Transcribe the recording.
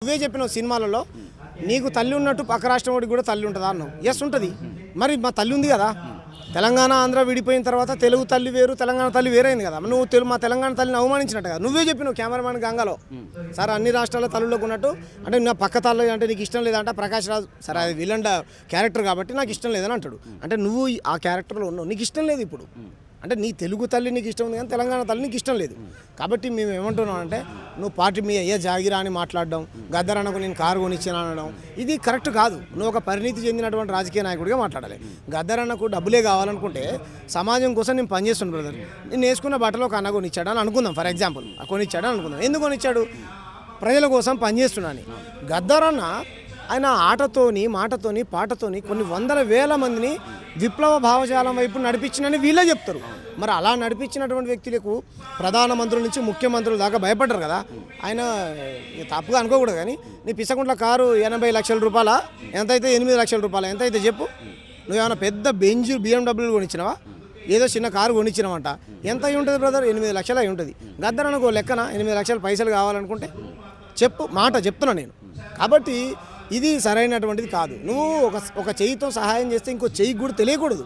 నువ్వే చెప్పినావు సినిమాలలో నీకు తల్లి ఉన్నట్టు పక్క రాష్ట్రం వాడికి కూడా తల్లి ఉంటుందా అన్నావు. ఎస్ ఉంటుంది. మరి మా తల్లి ఉంది కదా. తెలంగాణ ఆంధ్ర విడిపోయిన తర్వాత తెలుగు తల్లి వేరు, తెలంగాణ తల్లి వేరైంది కదా. నువ్వు మా తెలంగాణ తల్లిని అవమానించినట్టు కదా. నువ్వే చెప్పినావు కెమెరామ్యాన్ గంగలో, సార్ అన్ని రాష్ట్రాల తల్లులకు ఉన్నట్టు అంటే నా పక్క తల్లి అంటే నీకు ఇష్టం లేదంట ప్రకాష్ రాజు. సరే అది విలన్ క్యారెక్టర్ కాబట్టి నాకు ఇష్టం లేదని అంటాడు. అంటే నువ్వు ఆ క్యారెక్టర్లో ఉన్నావు, నీకు ఇష్టం లేదు ఇప్పుడు. అంటే నీ తెలుగు తల్లి నీకు ఇష్టం ఉంది కానీ తెలంగాణ తల్లి నీకు ఇష్టం లేదు. కాబట్టి మేము ఏమంటున్నాం అంటే నువ్వు పార్టీ మీ అయ్యే జాగిరా అని మాట్లాడడం, గద్దరన్నకు నేను కారు కొనిచ్చాను అనడం ఇది కరెక్ట్ కాదు. నువ్వు ఒక పరిణితి చెందినటువంటి రాజకీయ నాయకుడిగా మాట్లాడాలి. గద్దరన్నకు డబ్బులే కావాలనుకుంటే సమాజం కోసం నేను పనిచేస్తున్నాను బ్రదర్. నేను వేసుకున్న బట్టలో ఒక అన్న కొనిచ్చాడు అని అనుకుందాం, ఫర్ ఎగ్జాంపుల్ కొనిచ్చాడు అని అనుకుందాం. ఎందుకు కొనిచ్చాడు? ప్రజల కోసం పనిచేస్తున్నాను. గద్దరన్న ఆయన ఆటతోని, మాటతోని, పాటతోని కొన్ని వందల వేల మందిని విప్లవ భావజాలం వైపు నడిపించినని వీళ్ళే చెప్తారు. మరి అలా నడిపించినటువంటి వ్యక్తులకు ప్రధానమంత్రుల నుంచి ముఖ్యమంత్రుల దాకా భయపడ్డారు కదా. ఆయన తప్పుగా అనుకోకూడదు కానీ నీ పిసకుంట్ల కారు 80 లక్షల రూపాయల ఎంతైతే 8 లక్షల రూపాయలు ఎంతైతే చెప్పు. నువ్వేమైనా పెద్ద బెంజ్ BMW కొనిచ్చినావా? ఏదో చిన్న కారు కొనిచ్చినావంట. ఎంత అయి ఉంటుంది బ్రదర్? 8 లక్షలు అయి ఉంటుంది. గద్దరనుకో లెక్కన 8 లక్షల పైసలు కావాలనుకుంటే చెప్పు, మాట చెప్తున్నా నేను. కాబట్టి ఇది సరైనటువంటిది కాదు. నువ్వు ఒక చెయ్యితో సహాయం చేస్తే ఇంకో చెయ్యి కూడా తెలియకూడదు.